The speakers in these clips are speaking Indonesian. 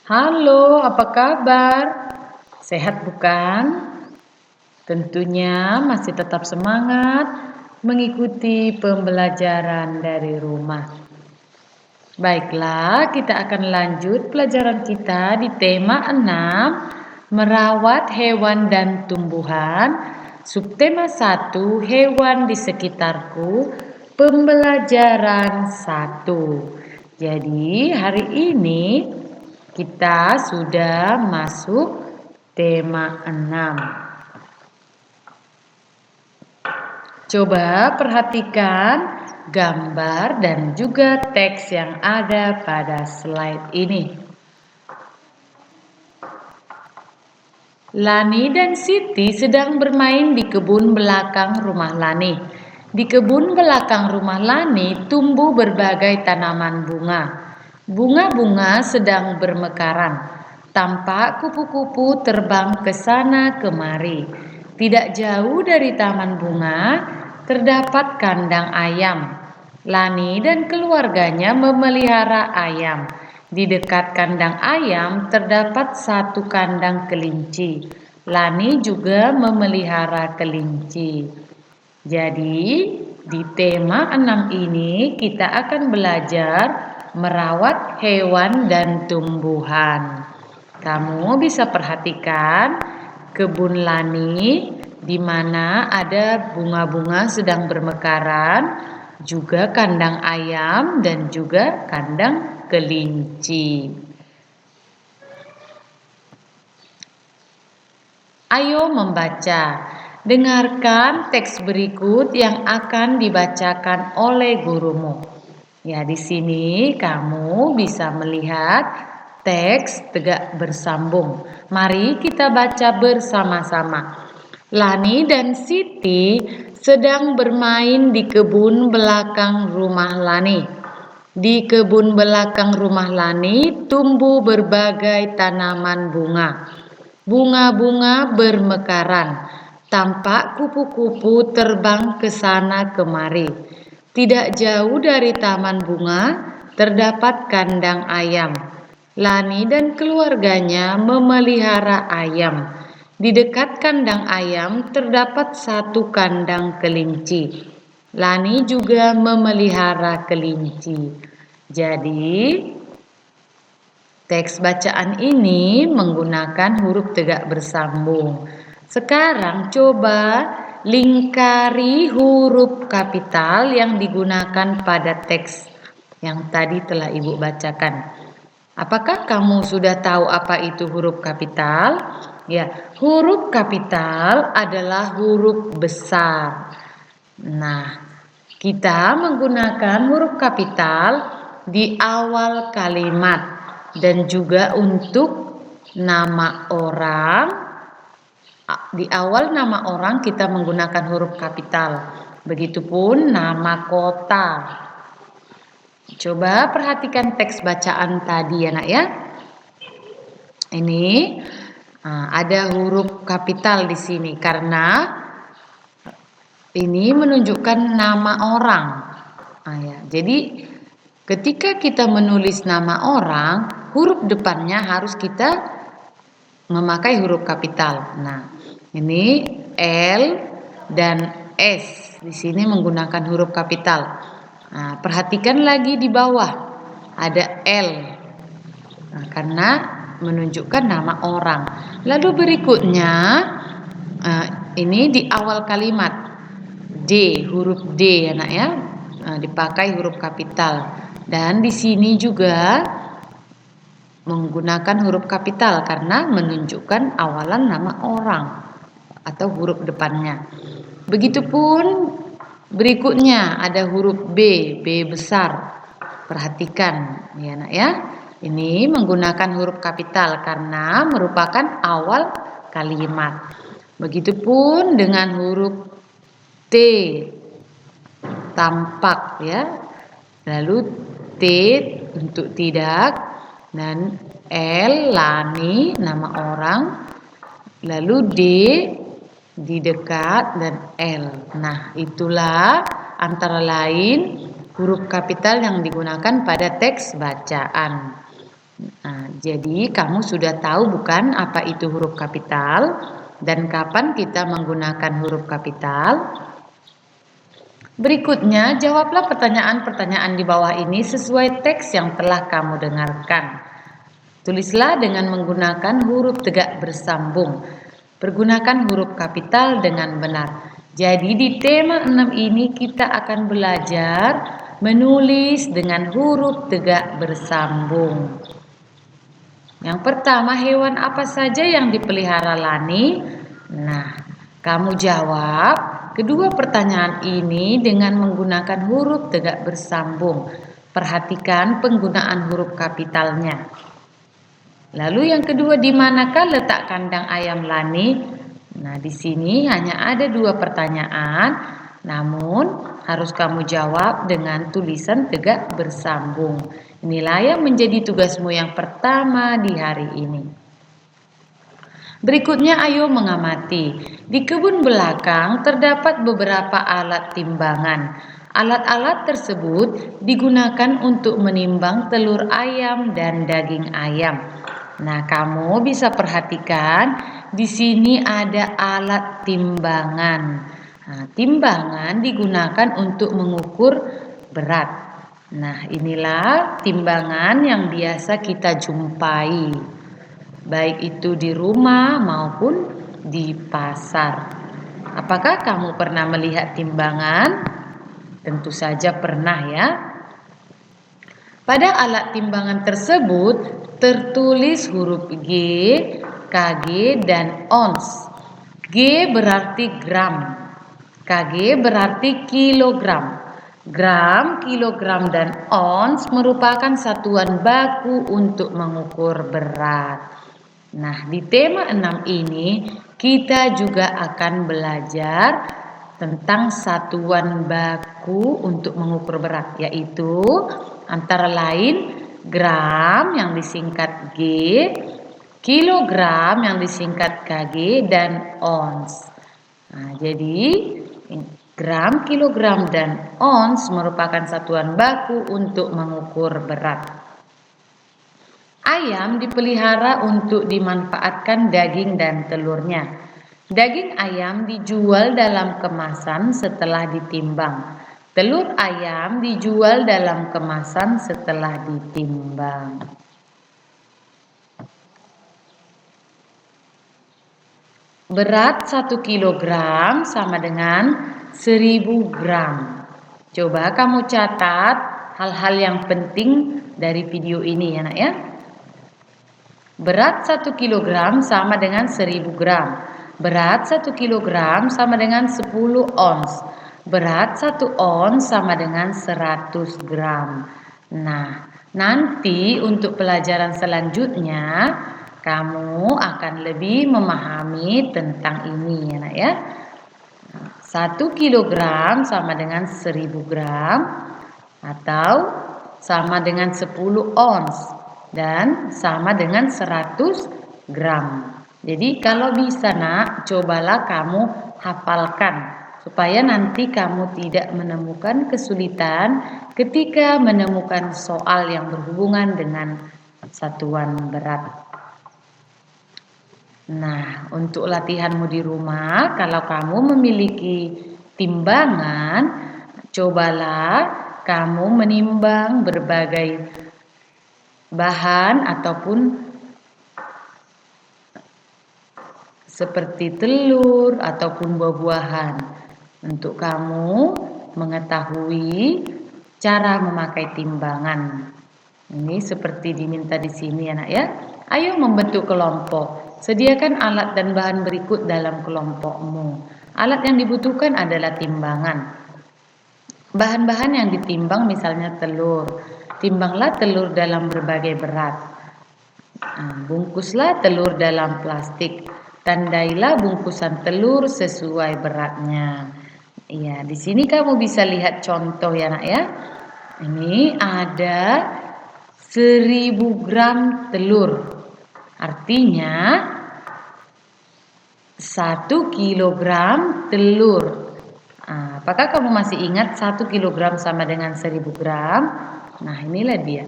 Halo, apa kabar? Sehat bukan? Tentunya masih tetap semangat mengikuti pembelajaran dari rumah. Baiklah, kita akan lanjut pelajaran kita di tema 6, merawat hewan dan tumbuhan. Subtema 1, hewan di sekitarku, pembelajaran 1. Jadi, hari ini kita sudah masuk tema 6. Coba perhatikan gambar dan juga teks yang ada pada slide ini. Lani dan Siti sedang bermain di kebun belakang rumah Lani. Di kebun belakang rumah Lani tumbuh berbagai tanaman bunga. Bunga-bunga sedang bermekaran. Tampak kupu-kupu terbang ke sana kemari. Tidak jauh dari taman bunga terdapat kandang ayam. Lani dan keluarganya memelihara ayam. Di dekat kandang ayam terdapat satu kandang kelinci. Lani juga memelihara kelinci. Jadi, di tema 6 ini kita akan belajar merawat hewan dan tumbuhan. Kamu bisa perhatikan kebun Lani di mana ada bunga-bunga sedang bermekaran, juga kandang ayam dan juga kandang kelinci. Ayo membaca. Dengarkan teks berikut yang akan dibacakan oleh gurumu. Ya, di sini kamu bisa melihat teks tegak bersambung. Mari kita baca bersama-sama. Lani dan Siti sedang bermain di kebun belakang rumah Lani. Di kebun belakang rumah Lani tumbuh berbagai tanaman bunga. Bunga-bunga bermekaran. Tampak kupu-kupu terbang ke sana kemari. Tidak jauh dari taman bunga terdapat kandang ayam. Lani dan keluarganya memelihara ayam. Di dekat kandang ayam terdapat satu kandang kelinci. Lani juga memelihara kelinci. Jadi, teks bacaan ini menggunakan huruf tegak bersambung. Sekarang coba lingkari huruf kapital yang digunakan pada teks yang tadi telah Ibu bacakan. Apakah kamu sudah tahu apa itu huruf kapital? Ya, huruf kapital adalah huruf besar. Nah, kita menggunakan huruf kapital di awal kalimat dan juga untuk nama orang. Di awal nama orang kita menggunakan huruf kapital. Begitupun nama kota. Coba perhatikan teks bacaan tadi ya nak ya. Ini ada huruf kapital di sini karena ini menunjukkan nama orang. Ya, jadi ketika kita menulis nama orang, huruf depannya harus kita memakai huruf kapital. Nah, ini L dan S di sini menggunakan huruf kapital. Nah, perhatikan lagi di bawah ada L. Nah, karena menunjukkan nama orang. Lalu berikutnya ini di awal kalimat D, huruf D ya nak ya. Nah, dipakai huruf kapital. Dan di sini juga menggunakan huruf kapital karena menunjukkan awalan nama orang atau huruf depannya. Begitupun berikutnya ada huruf B, B besar. Perhatikan ya nak ya. Ini menggunakan huruf kapital karena merupakan awal kalimat. Begitupun dengan huruf T, tampak ya. Lalu T untuk tidak dan L Lani nama orang. Lalu D di dekat dan L. Nah, itulah antara lain huruf kapital yang digunakan pada teks bacaan. Nah, jadi kamu sudah tahu bukan apa itu huruf kapital dan kapan kita menggunakan huruf kapital? Berikutnya, jawablah pertanyaan-pertanyaan di bawah ini sesuai teks yang telah kamu dengarkan. Tulislah dengan menggunakan huruf tegak bersambung. Pergunakan huruf kapital dengan benar. Jadi di tema 6 ini kita akan belajar menulis dengan huruf tegak bersambung. Yang pertama, hewan apa saja yang dipelihara Lani? Nah, kamu jawab kedua pertanyaan ini dengan menggunakan huruf tegak bersambung. Perhatikan penggunaan huruf kapitalnya. Lalu yang kedua, di manakah letak kandang ayam Lani? Nah, di sini hanya ada 2 pertanyaan, namun harus kamu jawab dengan tulisan tegak bersambung. Inilah yang menjadi tugasmu yang pertama di hari ini. Berikutnya, ayo mengamati. Di kebun belakang terdapat beberapa alat timbangan. Alat-alat tersebut digunakan untuk menimbang telur ayam dan daging ayam. Nah, kamu bisa perhatikan di sini ada alat timbangan. Nah, timbangan digunakan untuk mengukur berat. Nah, inilah timbangan yang biasa kita jumpai, baik itu di rumah maupun di pasar. Apakah kamu pernah melihat timbangan? Tentu saja pernah ya. Pada alat timbangan tersebut tertulis huruf G, kg, dan ons. G berarti gram, kg berarti kilogram. Gram, kilogram, dan ons merupakan satuan baku untuk mengukur berat. Nah, di tema 6 ini kita juga akan belajar tentang satuan baku untuk mengukur berat, yaitu antara lain gram yang disingkat G, kilogram yang disingkat kg, dan ons. Nah, jadi gram, kilogram, dan ons merupakan satuan baku untuk mengukur berat. Ayam dipelihara untuk dimanfaatkan daging dan telurnya. Daging ayam dijual dalam kemasan setelah ditimbang. Telur ayam dijual dalam kemasan setelah ditimbang. Berat 1 kilogram sama dengan 1000 gram. Coba kamu catat hal-hal yang penting dari video ini ya nak ya. Berat 1 kilogram sama dengan 1000 gram. Berat 1 kilogram sama dengan 10 ons. Berat 1 ons sama dengan 100 gram. Nah, nanti untuk pelajaran selanjutnya kamu akan lebih memahami tentang ini ya nak ya. 1 kilogram sama dengan 1000 gram atau sama dengan 10 ons dan sama dengan 100 gram. Jadi kalau bisa nak, cobalah kamu hafalkan supaya nanti kamu tidak menemukan kesulitan ketika menemukan soal yang berhubungan dengan satuan berat. Nah, untuk latihanmu di rumah, kalau kamu memiliki timbangan, cobalah kamu menimbang berbagai bahan ataupun seperti telur ataupun buah-buahan untuk kamu mengetahui cara memakai timbangan. Ini seperti diminta di sini anak ya. Ayo membentuk kelompok. Sediakan alat dan bahan berikut dalam kelompokmu. Alat yang dibutuhkan adalah timbangan. Bahan-bahan yang ditimbang misalnya telur. Timbanglah telur dalam berbagai berat. Bungkuslah telur dalam plastik. Tandailah bungkusan telur sesuai beratnya. Ya, di sini kamu bisa lihat contoh ya nak ya. Ini ada 1000 gram telur. Artinya 1 kilogram telur. Apakah kamu masih ingat 1 kilogram sama dengan 1000 gram? Nah, inilah dia.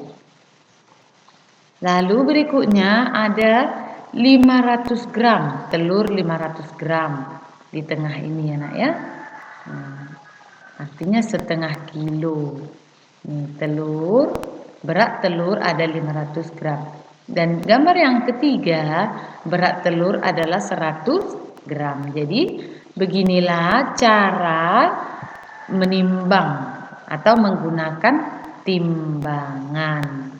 Lalu berikutnya ada 500 gram, telur 500 gram di tengah ini ya nak ya. Artinya setengah kilo. Nih, berat telur ada 500 gram. Dan gambar yang ketiga, berat telur adalah 100 gram. Jadi beginilah cara menimbang atau menggunakan timbangan.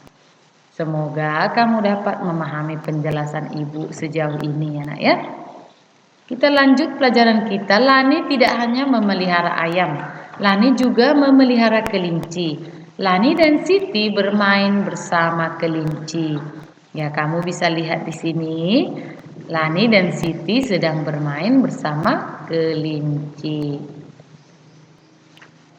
Semoga kamu dapat memahami penjelasan ibu sejauh ini ya nak ya. Kita lanjut pelajaran kita. Lani tidak hanya memelihara ayam, Lani juga memelihara kelinci. Lani dan Siti bermain bersama kelinci. Ya, kamu bisa lihat di sini. Lani dan Siti sedang bermain bersama kelinci.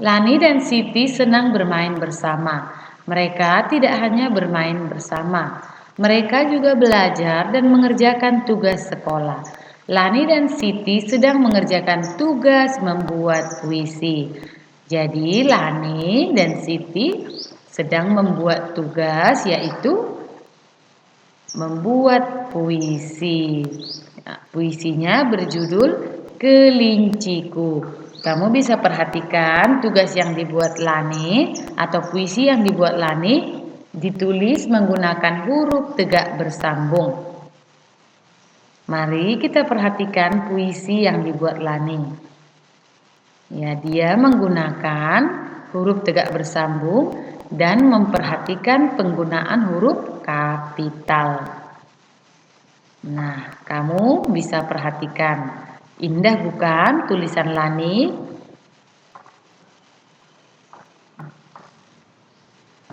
Lani dan Siti senang bermain bersama. Mereka tidak hanya bermain bersama, mereka juga belajar dan mengerjakan tugas sekolah. Lani dan Siti sedang mengerjakan tugas membuat puisi. Jadi Lani dan Siti sedang membuat tugas yaitu membuat puisi. Nah, puisinya berjudul Kelinciku. Kamu bisa perhatikan tugas yang dibuat Lani atau puisi yang dibuat Lani ditulis menggunakan huruf tegak bersambung. Mari kita perhatikan puisi yang dibuat Lani. Ya, dia menggunakan huruf tegak bersambung dan memperhatikan penggunaan huruf kapital. Nah, kamu bisa perhatikan. Indah bukan tulisan Lani?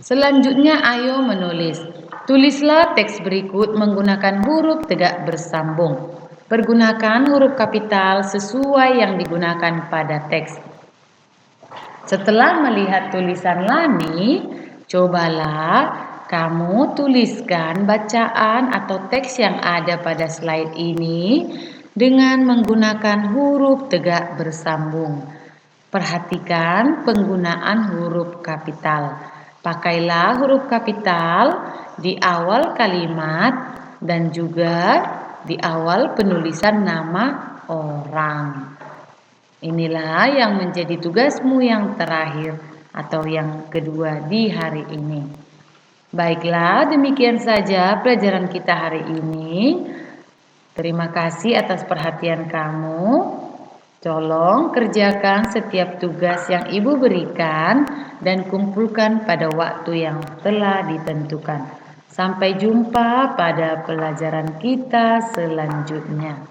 Selanjutnya ayo menulis. Tulislah teks berikut menggunakan huruf tegak bersambung. Pergunakan huruf kapital sesuai yang digunakan pada teks. Setelah melihat tulisan Lani, cobalah kamu tuliskan bacaan atau teks yang ada pada slide ini dengan menggunakan huruf tegak bersambung. Perhatikan penggunaan huruf kapital. Pakailah huruf kapital di awal kalimat dan juga di awal penulisan nama orang. Inilah yang menjadi tugasmu yang terakhir atau yang kedua di hari ini. Baiklah, demikian saja pelajaran kita hari ini. Terima kasih atas perhatian kamu. Tolong kerjakan setiap tugas yang ibu berikan dan kumpulkan pada waktu yang telah ditentukan. Sampai jumpa pada pelajaran kita selanjutnya.